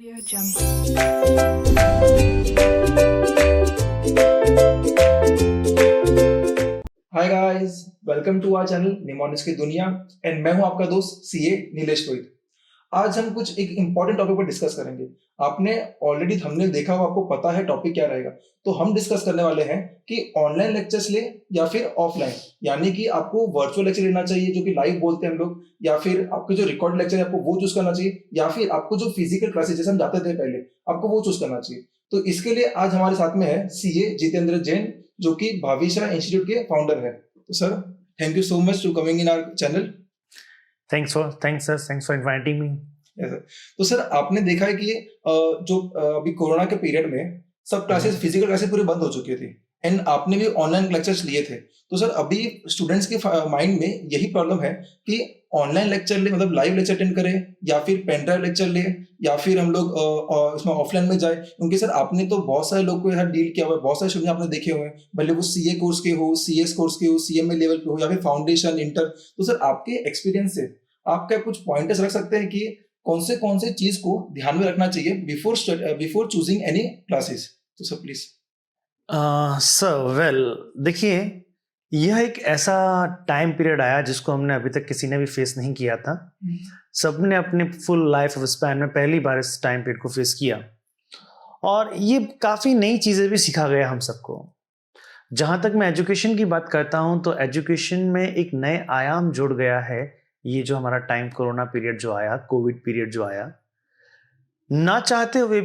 Audio Jungle. Hi guys, welcome to our channel mnemonics की दुनिया and मैं हूं आपका दोस्त सीए नीलेश रोहित। आज हम कुछ एक इंपॉर्टेंट टॉपिक पर डिस्कस करेंगे। आपने ऑलरेडी थंबनेल देखा हो, आपको पता है टॉपिक क्या रहेगा। तो हम डिस्कस करने वाले हैं कि ऑनलाइन लेक्चर्स ले या फिर ऑफलाइन, यानी कि आपको वर्चुअल लेक्चर लेना चाहिए जो कि लाइव बोलते हैं हम लोग, या फिर आपके जो रिकॉर्ड लेक्चर है आपको वो चूज करना चाहिए, या फिर आपको जो फिजिकल क्लासेस जैसे हम जाते थे पहले आपको वो चूज करना चाहिए। तो इसके लिए आज हमारे साथ में है सीए जितेंद्र जैन, जो कि भाविशा इंस्टीट्यूट के फाउंडर है। तो sir, thank you so much to coming in our channel. Thanks for inviting me. Yes, sir. तो सर, आपने देखा है कि जो अभी कोरोना के पीरियड में सब क्लासेस फिजिकल क्लासेस पूरे बंद हो चुके थे एंड आपने भी ऑनलाइन लेक्चर्स लिए थे। तो सर, अभी स्टूडेंट्स के माइंड में यही प्रॉब्लम है कि ऑनलाइन लेक्चर ले, मतलब लाइव लेक्चर अटेंड करें, या फिर पेन ड्राइव लेक्चर ले, या फिर हम लोग इसमें ऑफलाइन में जाए। क्योंकि सर, आपने तो बहुत सारे लोग को यहाँ डील किया हुआ है, बहुत सारे स्टूडेंट आपने देखे हुए हैं, भले वो सीए कोर्स के हो, सीएस कोर्स के हो, सीएमए लेवल पे हो, या फिर फाउंडेशन इंटर। तो सर, आपके एक्सपीरियंस से आप क्या कुछ पॉइंटर्स रख सकते हैं कि कौन से चीज को ध्यान में रखना चाहिए बिफोर चूजिंग एनी क्लासेस? तो सर प्लीज। वेल, देखिए, यह एक ऐसा टाइम पीरियड आया जिसको हमने अभी तक किसी ने भी फेस नहीं किया था। सबने अपने फुल लाइफ स्पैन में पहली बार इस टाइम पीरियड को फेस किया, और ये काफ़ी नई चीज़ें भी सिखा गया हम सबको। जहाँ तक मैं एजुकेशन की बात करता हूँ तो एजुकेशन में एक नए आयाम जुड़ गया है। ये जो हमारा टाइम कोरोना पीरियड जो आया, कोविड पीरियड जो आया, ना चाहते हुए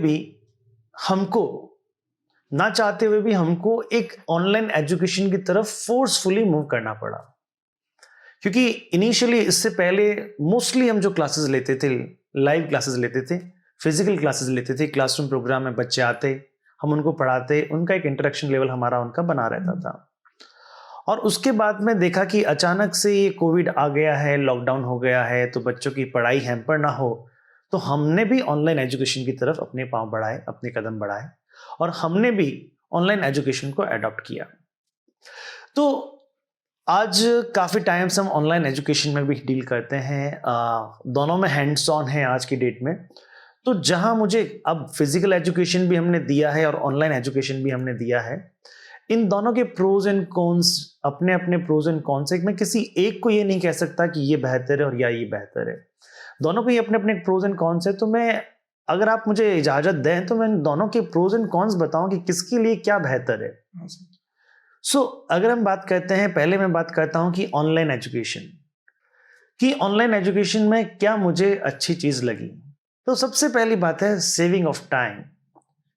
भी हमको एक ऑनलाइन एजुकेशन की तरफ फोर्सफुली मूव करना पड़ा। क्योंकि इनिशियली इससे पहले मोस्टली हम जो क्लासेस लेते थे, लाइव क्लासेस लेते थे, फिजिकल क्लासेस लेते थे, क्लासरूम प्रोग्राम में बच्चे आते, हम उनको पढ़ाते, उनका एक इंटरेक्शन लेवल हमारा उनका बना रहता था। और उसके बाद में देखा कि अचानक से ये कोविड आ गया है, लॉकडाउन हो गया है, तो बच्चों की पढ़ाई हैम्पर ना हो, तो हमने भी ऑनलाइन एजुकेशन की तरफ अपने पांव बढ़ाए, अपने कदम बढ़ाए, और हमने भी ऑनलाइन एजुकेशन को अडॉप्ट किया। तो आज काफ़ी टाइम से हम ऑनलाइन एजुकेशन में भी डील करते हैं, दोनों में हैंड्स ऑन है आज की डेट में। तो जहां मुझे अब फिजिकल एजुकेशन भी हमने दिया है और ऑनलाइन एजुकेशन भी हमने दिया है, इन दोनों के प्रोज एंड कॉन्स, अपने अपने प्रोज एंड कॉन्स है। मैं किसी एक को ये नहीं कह सकता कि ये बेहतर है और या ये बेहतर है, दोनों के अपने अपने प्रोज एंड कॉन्स है। तो मैं, अगर आप मुझे इजाजत दें तो मैं दोनों के प्रोज एंड कॉन्स बताऊं कि किसके लिए क्या बेहतर है। अगर हम बात करते हैं, पहले मैं बात करता हूं कि ऑनलाइन एजुकेशन में क्या मुझे अच्छी चीज लगी। तो सबसे पहली बात है saving of time.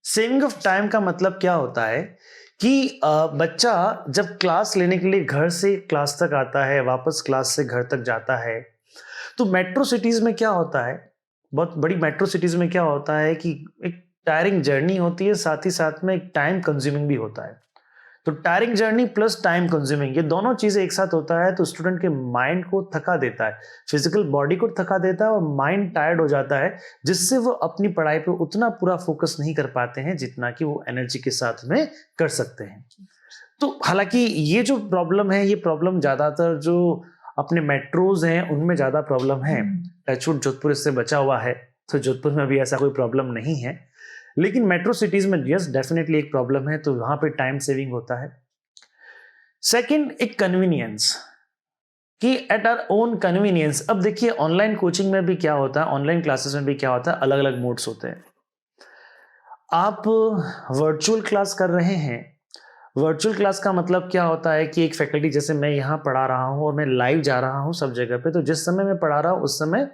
Saving of time का मतलब क्या होता है कि बच्चा जब क्लास लेने के लिए घर से क्लास तक आता है, वापस क्लास से घर तक जाता है, तो मेट्रो सिटीज में क्या होता है, बहुत बड़ी मेट्रो सिटीज में क्या होता है कि एक टायरिंग जर्नी होती है, साथ ही साथ में एक टाइम कंज्यूमिंग भी होता है। तो tiring journey plus time consuming, ये दोनों चीजें एक साथ होता है तो स्टूडेंट के माइंड को थका देता है, फिजिकल बॉडी को थका देता है और माइंड टायर्ड हो जाता है, जिससे वो अपनी पढ़ाई पे उतना पूरा फोकस नहीं कर पाते हैं जितना कि वो एनर्जी के साथ में कर सकते हैं। तो हालांकि ये जो प्रॉब्लम है, ये प्रॉब्लम ज्यादातर जो अपने मेट्रोज हैं उनमें ज्यादा प्रॉब्लम है। टचवुड जोधपुर इससे बचा हुआ है, तो जोधपुर में भी ऐसा कोई प्रॉब्लम नहीं है, लेकिन मेट्रो सिटीज में यस डेफिनेटली एक प्रॉब्लम है। तो वहां पे टाइम सेविंग होता है। सेकंड, एक कन्वीनियंस, कि एट आवर ओन कन्वीनियंस। अब देखिए, ऑनलाइन कोचिंग में भी क्या होता है, ऑनलाइन क्लासेस में भी क्या होता है, अलग अलग मोड्स होते हैं। आप वर्चुअल क्लास कर रहे हैं, वर्चुअल क्लास का मतलब क्या होता है कि एक फैकल्टी, जैसे मैं यहाँ पढ़ा रहा हूँ और मैं लाइव जा रहा हूँ सब जगह पे, तो जिस समय मैं पढ़ा रहा हूँ उस समय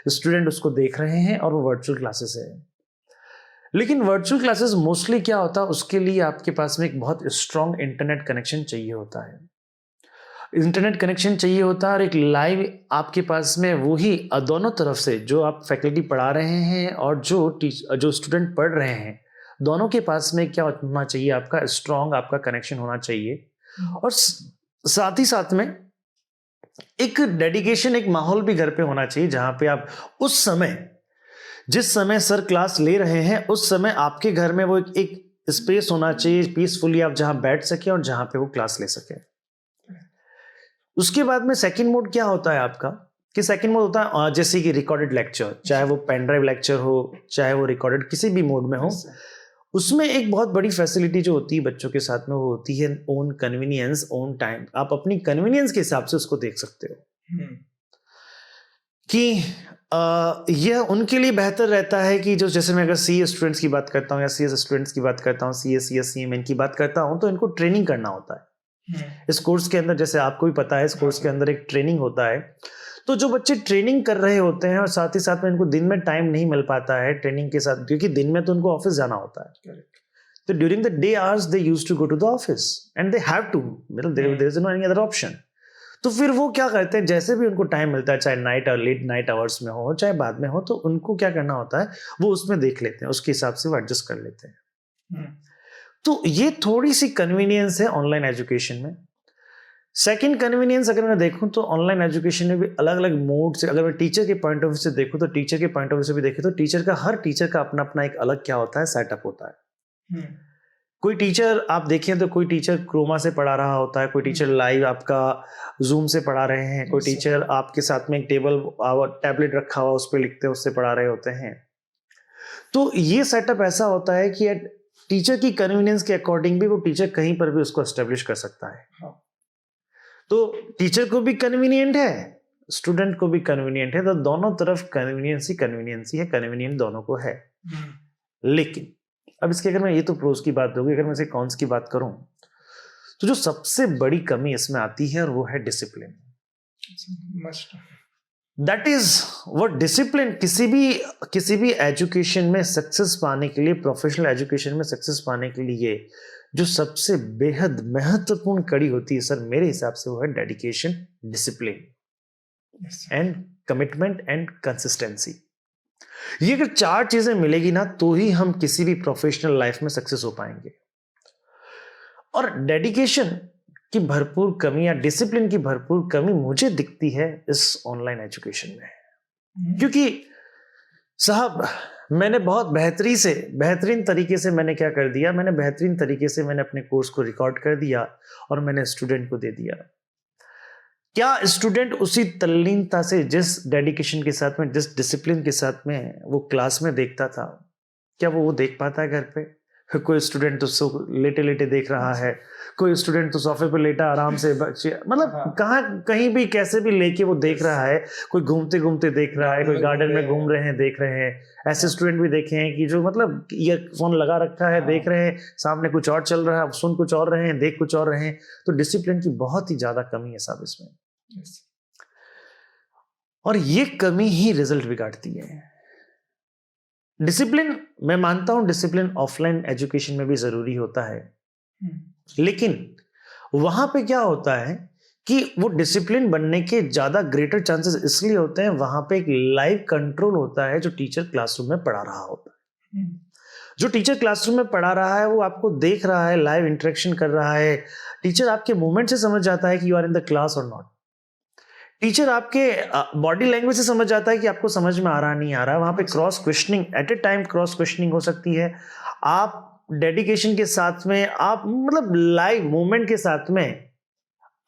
स्टूडेंट उसको देख रहे हैं और वो वर्चुअल क्लासेस है। लेकिन वर्चुअल क्लासेस मोस्टली क्या होता है, उसके लिए आपके पास में एक बहुत स्ट्रॉन्ग इंटरनेट कनेक्शन चाहिए होता है। इंटरनेट कनेक्शन चाहिए होता है और एक लाइव आपके पास में वही दोनों तरफ से, जो आप फैकल्टी पढ़ा रहे हैं और जो स्टूडेंट पढ़ रहे हैं, दोनों के पास में क्या होना चाहिए, आपका स्ट्रॉन्ग आपका कनेक्शन होना चाहिए। और साथ ही साथ में एक डेडिकेशन, एक माहौल भी घर पे होना चाहिए, जहां पे आप उस समय, जिस समय सर क्लास ले रहे हैं, उस समय आपके घर में वो एक स्पेस होना चाहिए, पीसफुली आप जहां बैठ सके और जहां पे वो क्लास ले सके। उसके बाद में सेकंड मोड क्या होता है आपका, कि सेकंड मोड होता है जैसे कि रिकॉर्डेड लेक्चर, चाहे वो पेन ड्राइव लेक्चर हो, चाहे वो रिकॉर्डेड किसी भी मोड में हो, उसमें एक बहुत बड़ी फैसिलिटी जो होती है बच्चों के साथ में वो होती है ओन कन्वीनियंस, ओन टाइम। आप अपनी कन्वीनियंस के हिसाब से उसको देख सकते हो कि यह उनके लिए बेहतर रहता है कि जो जैसे मैं अगर सी स्टूडेंट्स की बात करता हूँ या सी स्टूडेंट्स की बात करता हूँ, CSCS की बात करता हूँ, तो इनको ट्रेनिंग करना होता है। इस कोर्स के अंदर, जैसे आपको भी पता है, इस कोर्स के अंदर एक ट्रेनिंग होता है। तो जो बच्चे ट्रेनिंग कर रहे होते हैं और साथ ही साथ में इनको दिन में टाइम नहीं मिल पाता है ट्रेनिंग के साथ, क्योंकि दिन में तो उनको ऑफिस जाना होता है। तो during the day hours they used to go to the office and they have to, मतलब there is no any other option. तो फिर वो क्या करते हैं, जैसे भी उनको टाइम मिलता है, चाहे नाइट और लेट नाइट आवर्स में हो, चाहे बाद में हो, तो उनको क्या करना होता है, वो उसमें देख लेते हैं, उसके हिसाब से वो एडजस्ट कर लेते हैं। तो ये थोड़ी सी कन्वीनियंस है ऑनलाइन एजुकेशन में। सेकंड कन्वीनियंस अगर मैं देखूं तो ऑनलाइन एजुकेशन में भी अलग अलग मोड से, अगर मैं टीचर के पॉइंट ऑफ व्यू से देखूं तो टीचर के पॉइंट ऑफ व्यू से भी देखें तो हर टीचर का अपना अपना एक अलग क्या होता है, सेटअप होता है। कोई टीचर आप देखें तो कोई टीचर क्रोमा से पढ़ा रहा होता है, कोई टीचर लाइव आपका जूम से पढ़ा रहे हैं, कोई टीचर आपके साथ में एक टैबलेट रखा हुआ उस पर लिखते हैं, उससे पढ़ा रहे होते हैं। तो ये सेटअप ऐसा होता है कि टीचर की कन्वीनियंस के अकॉर्डिंग भी वो टीचर कहीं पर भी उसको एस्टेब्लिश कर सकता है। तो टीचर को भी कन्वीनियंट है, स्टूडेंट को भी कन्वीनियंट है, तो दोनों तरफ कन्वीनियंस ही है, कन्वीनियंट दोनों को है। लेकिन अब इसके अगर मैं, ये तो प्रोज की बात होगी, अगर मैं इसे कॉन्स की बात करूं तो जो सबसे बड़ी कमी इसमें आती है और वो है डिसिप्लिन। दैट इज वो डिसिप्लिन किसी भी एजुकेशन में सक्सेस पाने के लिए, प्रोफेशनल एजुकेशन में सक्सेस पाने के लिए जो सबसे बेहद महत्वपूर्ण कड़ी होती है सर, मेरे हिसाब से वो है dedication, discipline and commitment and consistency. ये अगर चार चीजें मिलेगी ना तो ही हम किसी भी प्रोफेशनल लाइफ में सक्सेस हो पाएंगे। और डेडिकेशन की भरपूर कमी या डिसिप्लिन की भरपूर कमी मुझे दिखती है इस ऑनलाइन एजुकेशन में, क्योंकि साहब मैंने बहुत बेहतरीन तरीके से मैंने क्या कर दिया, मैंने अपने कोर्स को रिकॉर्ड कर दिया और मैंने स्टूडेंट को दे दिया। क्या स्टूडेंट उसी तल्लीनता से, जिस डेडिकेशन के साथ में, जिस डिसिप्लिन के साथ में वो क्लास में देखता था, क्या वो देख पाता है घर पे? कोई स्टूडेंट तो लेटे लेटे देख रहा है, कोई स्टूडेंट तो सोफे पे लेटा आराम से, मतलब कहीं भी कैसे भी लेके वो देख रहा है, कोई घूमते घूमते देख रहा है, कोई गार्डन में घूम रहे हैं देख रहे हैं। ऐसे स्टूडेंट भी देखे हैं कि जो मतलब ईयरफोन लगा रखा है, देख रहे हैं, सामने कुछ और चल रहा है, सुन कुछ और रहे हैं, देख कुछ और रहे हैं। तो डिसिप्लिन की बहुत ही ज्यादा कमी है साहब इसमें, और ये कमी ही रिजल्ट बिगाड़ती है। डिसिप्लिन, मैं मानता हूं डिसिप्लिन ऑफलाइन एजुकेशन में भी जरूरी होता है, लेकिन वहां पे क्या होता है कि वो डिसिप्लिन बनने के ज्यादा ग्रेटर चांसेस इसलिए होते हैं, वहां पे एक लाइव कंट्रोल होता है जो टीचर क्लासरूम में पढ़ा रहा होता है। जो टीचर क्लासरूम में पढ़ा रहा है वो आपको देख रहा है, लाइव इंटरेक्शन कर रहा है। टीचर आपके मूवमेंट से समझ जाता है कि you are in the class और नॉट। टीचर आपके बॉडी लैंग्वेज से समझ जाता है कि आपको समझ में आ रहा नहीं आ रहा। वहां पे cross questioning, at a time cross questioning हो सकती है। आप डेडिकेशन के साथ में, आप मतलब लाइव मूवमेंट के साथ में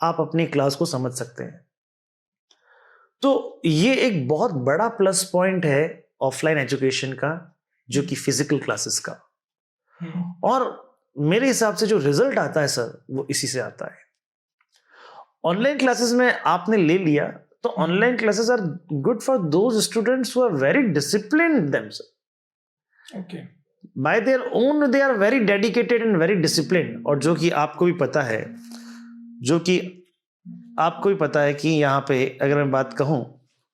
आप अपनी क्लास को समझ सकते हैं। तो ये एक बहुत बड़ा प्लस पॉइंट है ऑफलाइन एजुकेशन का, जो कि फिजिकल क्लासेस का। और मेरे हिसाब से जो रिजल्ट आता है सर, वो इसी से आता है। ऑनलाइन क्लासेस में आपने ले लिया तो online classes are good for those students who are very disciplined themselves. Okay, by their own they are very dedicated and very disciplined. और जो कि आपको भी पता है कि यहाँ पे अगर मैं बात कहूँ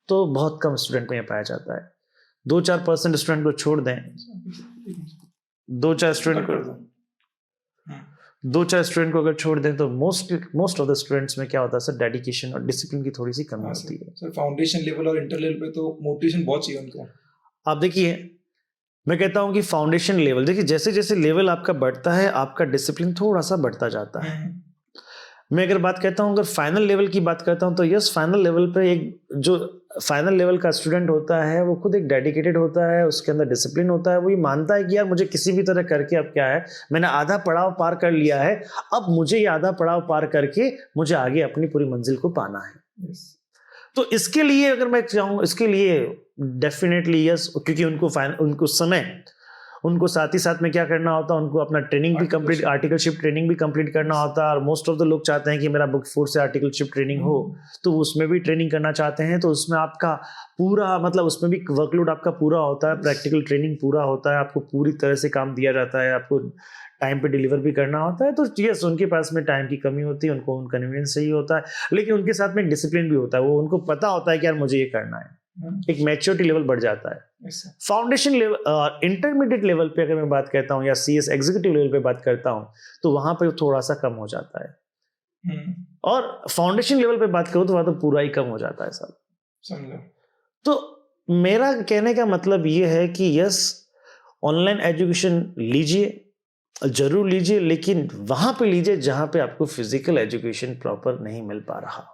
तो बहुत कम स्टूडेंट को यहाँ पाया जाता है। 2-4% स्टूडेंट को छोड़ दें, 2-4 स्टूडेंट को अगर छोड़ दें तो मोस्ट ऑफ द स्टूडेंट्स में क्या होता है सर, डेडिकेशन और डिसिप्लिन की थोड़ी सी कमी होती है। सर फाउंडेशन लेवल और इंटर लेवल पे तो मोटिवेशन बहुत चाहिए उनको। आप देखिए, मैं कहता हूं कि फाउंडेशन लेवल, देखिए जैसे जैसे लेवल आपका बढ़ता है आपका डिसिप्लिन थोड़ा सा बढ़ता जाता है। मैं अगर बात करता हूं, अगर फाइनल लेवल की बात करता हूं तो यस, फाइनल लेवल पे एक जो फाइनल लेवल का स्टूडेंट होता है वो खुद एक डेडिकेटेड होता है, उसके अंदर डिसिप्लिन होता है। वो ये मानता है कि यार मुझे किसी भी तरह करके, अब क्या है, मैंने आधा पड़ाव पार कर लिया है, अब मुझे ये आधा पड़ाव पार करके मुझे आगे अपनी पूरी मंजिल को पाना है। तो इसके लिए अगर मैं चाहूँ, इसके लिए डेफिनेटली यस, क्योंकि उनको समय, उनको साथ ही साथ में क्या करना होता है, उनको अपना ट्रेनिंग भी कंप्लीट, आर्टिकलशिप ट्रेनिंग भी कंप्लीट करना होता है। और मोस्ट ऑफ द लोग चाहते हैं कि मेरा बुक 4 से आर्टिकलशिप ट्रेनिंग हो, तो उसमें भी ट्रेनिंग करना चाहते हैं। तो उसमें आपका पूरा मतलब उसमें भी वर्कलोड आपका पूरा होता है, प्रैक्टिकल ट्रेनिंग पूरा होता है, आपको पूरी तरह से काम दिया जाता है, आपको टाइम पे डिलीवर भी करना होता है। तो यस, उनके पास में टाइम की कमी होती है, उनको कन्वीनियंस चाहिए होता है, लेकिन उनके साथ में डिसिप्लिन भी होता है। वो उनको पता होता है कि यार मुझे ये करना है, एक मैच्योरिटी लेवल बढ़ जाता है। फाउंडेशन लेवल, इंटरमीडिएट लेवल पे अगर मैं बात करता हूँ या CS एग्जीक्यूटिव लेवल पे बात करता हूँ, तो वहां पे थोड़ा सा कम हो जाता है। और फाउंडेशन लेवल पे बात करूँ तो वहां तो पूरा ही कम हो जाता है सब। समझो। तो मेरा कहने का मतलब ये है कि यस, ऑनलाइन एजुकेशन लीजिए, जरूर लीजिए, लेकिन वहां पे लीजिए जहां पे आपको फिजिकल एजुकेशन प्रॉपर नहीं मिल पा रहा।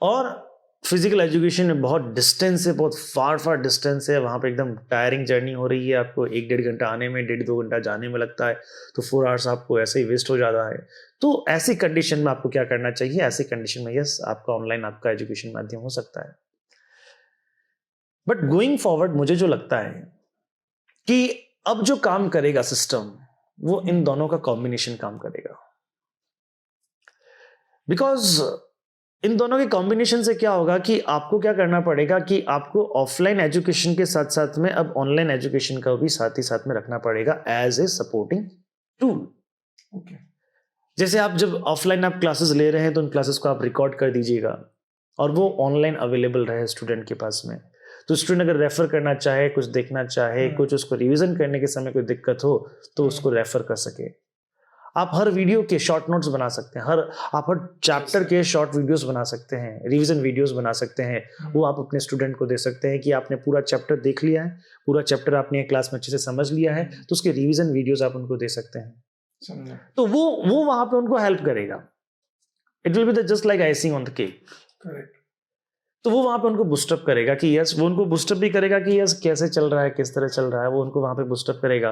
और फिजिकल एजुकेशन में बहुत डिस्टेंस है, बहुत फार डिस्टेंस है, वहाँ पे एकदम टायरिंग जर्नी हो रही है, आपको 1-1.5 घंटा आने में, 1.5-2 घंटा जाने में लगता है, तो 4 आवर्स आपको ऐसे ही वेस्ट हो जाता है। तो ऐसी कंडीशन में आपको क्या करना चाहिए? ऐसी कंडीशन में यस, आपका ऑनलाइन आपका एजुकेशन माध्यम हो सकता है। बट गोइंग फॉरवर्ड मुझे जो लगता है कि अब जो काम करेगा सिस्टम, वो इन दोनों का कॉम्बिनेशन काम करेगा। बिकॉज इन दोनों के कॉम्बिनेशन से क्या होगा कि आपको क्या करना पड़ेगा कि आपको ऑफलाइन एजुकेशन के साथ साथ में अब ऑनलाइन एजुकेशन का भी साथ ही साथ में रखना पड़ेगा as a supporting tool. Okay. जैसे आप जब ऑफलाइन आप क्लासेस ले रहे हैं तो उन क्लासेस को आप रिकॉर्ड कर दीजिएगा और वो ऑनलाइन अवेलेबल रहे स्टूडेंट के पास में। तो स्टूडेंट अगर रेफर करना चाहे, कुछ देखना चाहे, कुछ उसको रिवीजन करने के समय कोई दिक्कत हो तो उसको रेफर कर सके। आप हर वीडियो के शॉर्ट नोट्स बना सकते हैं, आप हर चैप्टर के शॉर्ट वीडियोस बना सकते हैं, रिवीजन वीडियोस बना सकते हैं। वो आप अपने स्टूडेंट को दे सकते हैं कि आपने पूरा चैप्टर देख लिया है, पूरा चैप्टर आपने क्लास में अच्छे से समझ लिया है, तो उसके रिवीजन वीडियोस आप उनको दे सकते हैं। तो वो वहां पे उनको हेल्प करेगा। It will be just like icing on the cake. Correct. तो वो वहां पे उनको बूस्टअप करेगा कि यस, वो उनको बूस्टअप भी करेगा कि यस कैसे चल रहा है, किस तरह चल रहा है, वो उनको वहां पे बूस्टअप करेगा।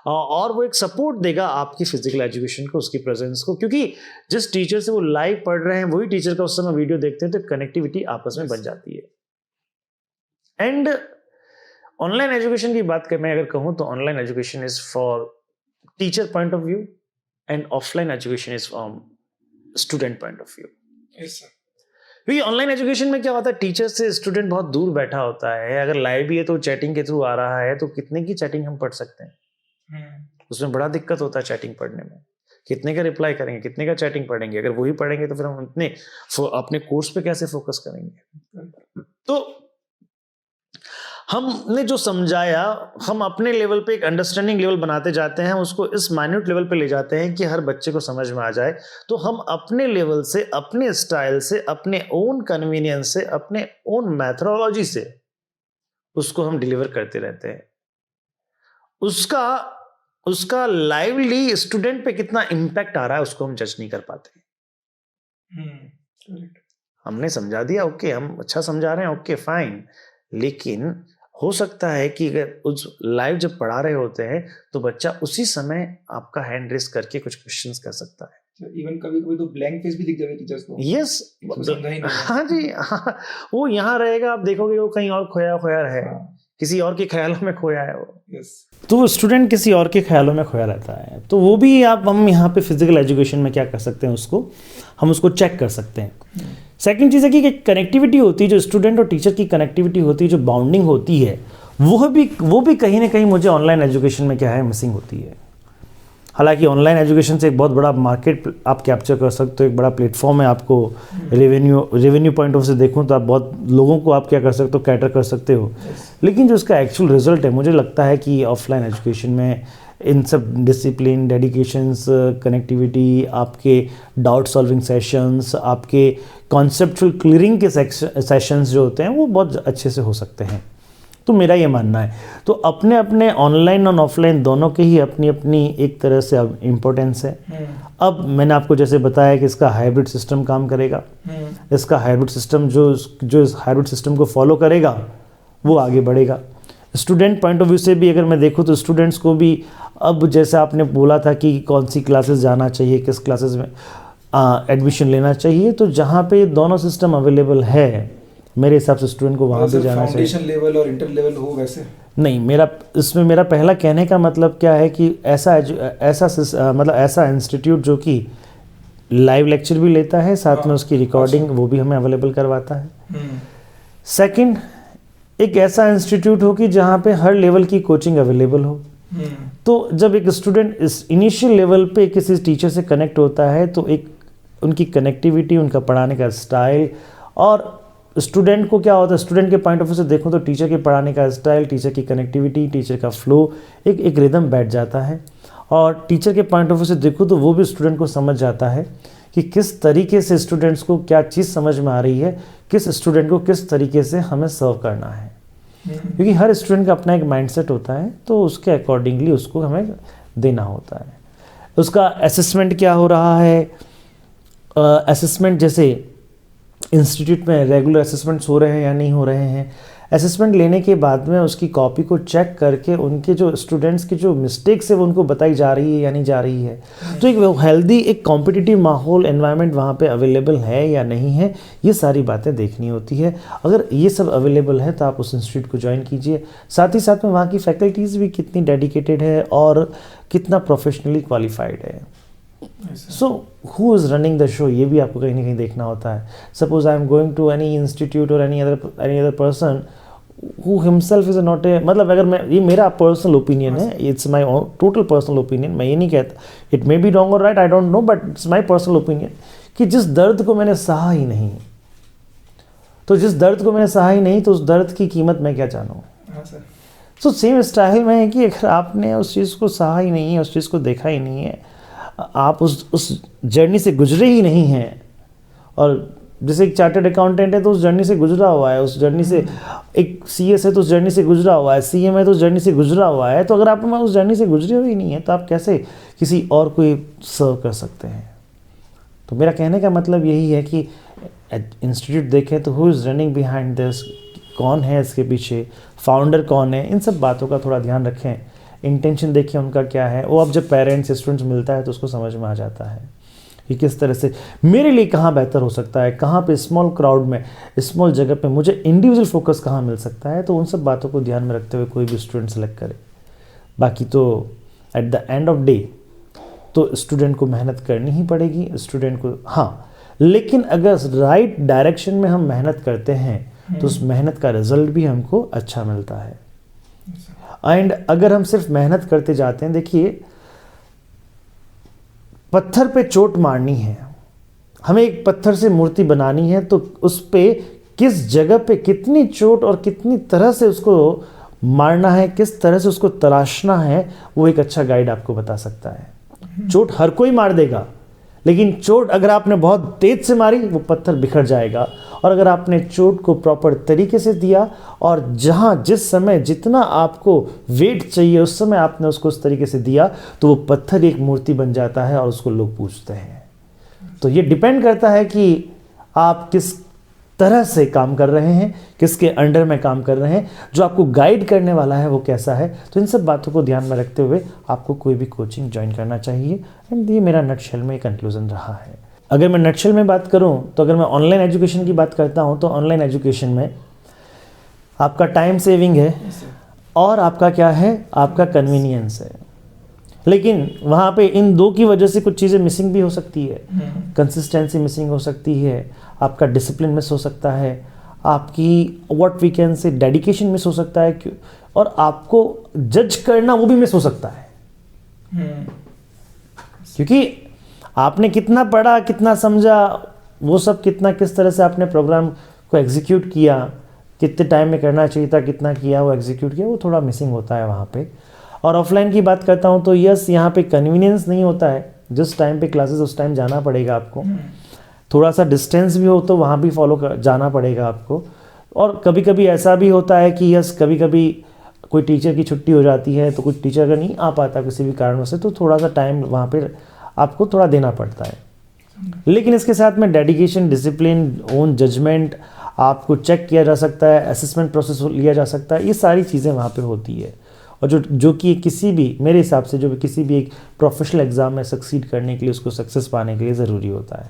और वो एक सपोर्ट देगा आपकी फिजिकल एजुकेशन को, उसकी प्रेजेंस को, क्योंकि जिस टीचर से वो लाइव पढ़ रहे हैं वही टीचर का उस समय वीडियो देखते हैं, तो कनेक्टिविटी आपस में बन जाती है। एंड ऑनलाइन एजुकेशन की बात कर मैं अगर कहूँ तो online education is for teacher point of view and offline education is from student point of view. Yes sir. क्योंकि ऑनलाइन एजुकेशन में क्या होता है, टीचर से स्टूडेंट बहुत दूर बैठा होता है, अगर लाइव भी है तो चैटिंग के थ्रू आ रहा है, तो कितने की चैटिंग हम पढ़ सकते हैं? उसमें बड़ा दिक्कत होता है चैटिंग पढ़ने में। कितने का रिप्लाई करेंगे, कितने का चैटिंग पढ़ेंगे? अगर वही पढ़ेंगे तो फिर हम अपने कोर्स पे कैसे फोकस करेंगे? तो हमने जो समझाया, हम अपने लेवल पे एक अंडरस्टैंडिंग लेवल बनाते जाते हैं, उसको इस माइन्यूट लेवल पे ले जाते हैं कि हर बच्चे को समझ में आ जाए। तो हम अपने लेवल से, अपने स्टाइल से, अपने ओन कन्वीनियंस से, अपने ओन मैथडोलॉजी से उसको हम डिलीवर करते रहते हैं। उसका लाइवली स्टूडेंट पे कितना इम्पैक्ट आ रहा है उसको हम जज नहीं कर पाते। हमने समझा दिया, ओके, हम अच्छा समझा रहे हैं, ओके फाइन, लेकिन हो सकता है कि अगर उस लाइव जब पढ़ा रहे होते हैं तो बच्चा उसी समय आपका हैंड रेस करके कुछ क्वेश्चंस कर सकता है। इवन कभी-कभी तो ब्लैंक फेस भी दिख जाता है टीचर्स को। यस, समझा ही नहीं। हाँ जी, हाँ, वो यहाँ रहेगा, आप देखोगे वो कहीं और खोया है, किसी और के ख्यालों में खोया है वो। यस। तो स्टूडेंट किसी और के ख्यालों में खोया रहता है, तो वो भी हम यहाँ पे फिजिकल एजुकेशन में क्या कर सकते हैं, हम उसको चेक कर सकते हैं। सेकंड चीज़ है कि कनेक्टिविटी होती है, जो स्टूडेंट और टीचर की कनेक्टिविटी होती है, जो बाउंडिंग होती है, वो भी कहीं ना कहीं मुझे ऑनलाइन एजुकेशन में क्या है, मिसिंग होती है। हालांकि ऑनलाइन एजुकेशन से एक बहुत बड़ा मार्केट आप कैप्चर कर सकते हो, एक बड़ा प्लेटफॉर्म है, आपको रेवेन्यू पॉइंट ऑफ से देखूं तो आप बहुत लोगों को आप क्या कर सकते हो, कैटर कर सकते हो। लेकिन जो इसका एक्चुअल रिजल्ट है, मुझे लगता है कि ऑफलाइन एजुकेशन में इन सब डिसिप्लिन, डेडिकेशंस, कनेक्टिविटी, आपके डाउट सॉल्विंग सेशंस, आपके कॉन्सेप्चुअल क्लियरिंग के सेशंस जो होते हैं वो बहुत अच्छे से हो सकते हैं। तो मेरा ये मानना है। तो अपने अपने ऑनलाइन और ऑफलाइन दोनों के ही अपनी अपनी एक तरह से अब इम्पोर्टेंस है। अब मैंने आपको जैसे बताया कि इसका हाइब्रिड सिस्टम काम करेगा। इसका हाइब्रिड सिस्टम जो इस हाइब्रिड सिस्टम को फॉलो करेगा वो आगे बढ़ेगा। स्टूडेंट पॉइंट ऑफ व्यू से भी अगर मैं देखूँ तो स्टूडेंट्स को भी अब जैसे आपने बोला था कि कौन सी क्लासेस जाना चाहिए, किस क्लासेस में, एडमिशन लेना चाहिए। तो जहाँ पे दोनों सिस्टम अवेलेबल है मेरे हिसाब से स्टूडेंट को वहाँ पे जाना चाहिए। फाउंडेशन लेवल और इंटर लेवल हो वैसे नहीं, मेरा पहला कहने का मतलब क्या है कि ऐसा इंस्टीट्यूट जो कि लाइव लेक्चर भी लेता है, साथ में उसकी रिकॉर्डिंग वो भी हमें अवेलेबल करवाता है। सेकंड, एक ऐसा इंस्टीट्यूट हो कि जहाँ पे हर लेवल की कोचिंग अवेलेबल हो। तो जब एक स्टूडेंट इस इनिशियल लेवल पे किसी टीचर से कनेक्ट होता है तो एक उनकी कनेक्टिविटी, उनका पढ़ाने का स्टाइल, और स्टूडेंट को क्या होता है, स्टूडेंट के पॉइंट ऑफ व्यू से देखूं तो टीचर के पढ़ाने का स्टाइल, टीचर की कनेक्टिविटी, टीचर का फ्लो, एक रिदम बैठ जाता है। और टीचर के पॉइंट ऑफ व्यू से देखूं तो वो भी स्टूडेंट को समझ जाता है कि किस तरीके से स्टूडेंट्स को क्या चीज़ समझ में आ रही है, किस स्टूडेंट को किस तरीके से हमें सर्व करना है। क्योंकि हर स्टूडेंट का अपना एक माइंडसेट होता है, तो उसके अकॉर्डिंगली उसको हमें देना होता है। उसका असेसमेंट क्या हो रहा है, असेसमेंट जैसे इंस्टीट्यूट में रेगुलर असेसमेंट्स हो रहे हैं या नहीं हो रहे हैं। असेसमेंट लेने के बाद में उसकी कॉपी को चेक करके उनके जो स्टूडेंट्स की जो मिस्टेक्स है वो उनको बताई जा रही है या नहीं जा रही है। तो एक हेल्दी, एक कॉम्पिटिटिव माहौल, एनवायरनमेंट वहाँ पे अवेलेबल है या नहीं है, ये सारी बातें देखनी होती है। अगर ये सब अवेलेबल है तो आप उस इंस्टीट्यूट को ज्वाइन कीजिए। साथ ही साथ में वहाँ की फैकल्टीज़ भी कितनी डेडिकेटेड है और कितना प्रोफेशनली क्वालिफाइड है। So who is running the show, ये भी आपको कहीं ना कहीं देखना होता है। Suppose I am going to any institute और any other person who himself is not a, मतलब अगर मैं, ये मेरा पर्सनल ओपिनियन है, it's my total personal opinion, मैं ये नहीं कहता, इट मे बी रॉन्ग और right, I don't know, but it's my personal opinion कि जिस दर्द को मैंने सहा ही नहीं, तो जिस दर्द को मैंने सहा ही नहीं, तो उस दर्द की कीमत मैं क्या जानूँ। सो सेम स्टाइल में है कि अगर आपने उस चीज़ को सहा ही नहीं है, उस चीज़ को देखा ही नहीं है, आप उस जर्नी से गुजरे ही नहीं हैं, और जैसे एक चार्टर्ड अकाउंटेंट है तो उस जर्नी से गुजरा हुआ है, उस जर्नी से, एक सीएस है तो उस जर्नी से गुजरा हुआ है, सीएम है तो उस जर्नी से गुजरा हुआ है, तो अगर आप उस जर्नी से गुजरे हुए नहीं है तो आप कैसे किसी और को सर्व कर सकते हैं। तो मेरा कहने का मतलब यही है कि इंस्टीट्यूट देखें तो who is running behind this, कौन है इसके पीछे, फाउंडर कौन है, इन सब बातों का थोड़ा ध्यान रखें। इंटेंशन देखिए उनका क्या है, वो अब जब पेरेंट्स स्टूडेंट्स मिलता है तो उसको समझ में आ जाता है कि किस तरह से मेरे लिए कहाँ बेहतर हो सकता है, कहाँ पे स्मॉल क्राउड में, स्मॉल जगह पे मुझे इंडिविजुअल फोकस कहाँ मिल सकता है। तो उन सब बातों को ध्यान में रखते हुए कोई भी स्टूडेंट सेलेक्ट करे। बाकी तो at the end of day तो स्टूडेंट को मेहनत करनी ही पड़ेगी, स्टूडेंट को, हाँ, लेकिन अगर राइट डायरेक्शन में हम मेहनत करते हैं तो उस मेहनत का रिजल्ट भी हमको अच्छा मिलता है। एंड अगर हम सिर्फ मेहनत करते जाते हैं, देखिए पत्थर पे चोट मारनी है, हमें एक पत्थर से मूर्ति बनानी है, तो उस पे किस जगह पे कितनी चोट और कितनी तरह से उसको मारना है, किस तरह से उसको तराशना है, वो एक अच्छा गाइड आपको बता सकता है। चोट हर कोई मार देगा, लेकिन चोट अगर आपने बहुत तेज से मारी वो पत्थर बिखर जाएगा, और अगर आपने चोट को प्रॉपर तरीके से दिया और जहाँ जिस समय जितना आपको वेट चाहिए उस समय आपने उसको उस तरीके से दिया, तो वो पत्थर एक मूर्ति बन जाता है और उसको लोग पूजते हैं। तो ये डिपेंड करता है कि आप किस तरह से काम कर रहे हैं, किसके अंडर में काम कर रहे हैं, जो आपको गाइड करने वाला है वो कैसा है। तो इन सब बातों को ध्यान में रखते हुए आपको कोई भी कोचिंग ज्वाइन करना चाहिए। एंड ये मेरा नटशेल में कंक्लूजन रहा है। अगर मैं नटशेल में बात करूं तो अगर मैं ऑनलाइन एजुकेशन की बात करता हूं तो ऑनलाइन एजुकेशन में आपका टाइम सेविंग है और आपका क्या है, आपका कन्वीनियंस है। लेकिन वहाँ पे इन दो की वजह से कुछ चीज़ें मिसिंग भी हो सकती है। कंसिस्टेंसी मिसिंग हो सकती है, आपका डिसिप्लिन मिस हो सकता है, आपकी what we can say dedication miss हो सकता है, और आपको जज करना वो भी मिस हो सकता है। क्योंकि आपने कितना पढ़ा, कितना समझा, वो सब कितना किस तरह से आपने प्रोग्राम को एग्जीक्यूट किया, कितने टाइम में करना चाहिए था, कितना किया, वो एग्जीक्यूट किया, वो थोड़ा मिसिंग होता है वहाँ पे। और ऑफलाइन की बात करता हूँ तो यस, यहाँ पे कन्वीनियंस नहीं होता है, जिस टाइम पे क्लासेस उस टाइम जाना पड़ेगा आपको। थोड़ा सा डिस्टेंस भी हो तो वहाँ भी जाना पड़ेगा आपको। और कभी कभी ऐसा भी होता है कि यस, कभी कभी कोई टीचर की छुट्टी हो जाती है, तो कुछ टीचर अगर नहीं आ पाता किसी भी कारणों से, तो थोड़ा सा टाइम वहाँ पे आपको थोड़ा देना पड़ता है। लेकिन इसके साथ में डेडिकेशन, डिसिप्लिन, ओन जजमेंट आपको चेक किया जा सकता है, असेसमेंट प्रोसेस लिया जा सकता है, ये सारी चीज़ें वहाँ पे होती है। और जो कि किसी भी, मेरे हिसाब से जो भी किसी भी एक प्रोफेशनल एग्ज़ाम में सक्सीड करने के लिए, उसको सक्सेस पाने के लिए ज़रूरी होता है।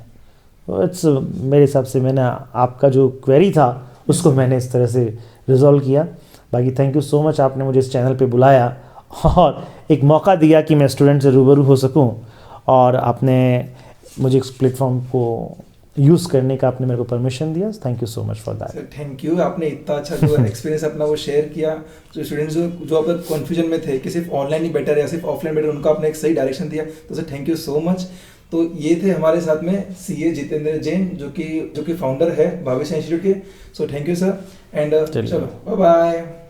तो इट्स, मेरे हिसाब से मैंने आपका जो क्वेरी था उसको मैंने इस तरह से रिजॉल्व किया। बाकी थैंक यू सो मच, आपने मुझे इस चैनल पे बुलाया और एक मौका दिया कि मैं स्टूडेंट से रूबरू हो सकूं, और आपने मुझे इस प्लेटफॉर्म को यूज़ करने का आपने मेरे को परमिशन दिया। Thank you so much for that. Sir thank you, आपने इतना अच्छा जो एक्सपीरियंस अपना वो शेयर किया। जो स्टूडेंट्स जो अब तक कन्फ्यूजन में थे कि सिर्फ ऑनलाइन ही बेटर है या सिर्फ ऑफलाइन बेटर, उनको आपने एक सही डायरेक्शन दिया, तो sir thank you so much. तो ये थे हमारे साथ में सीए जितेंद्र जैन, जो कि फाउंडर है भावेश इंस्टीट्यूट के। So thank you sir, and चलो बाय बाय।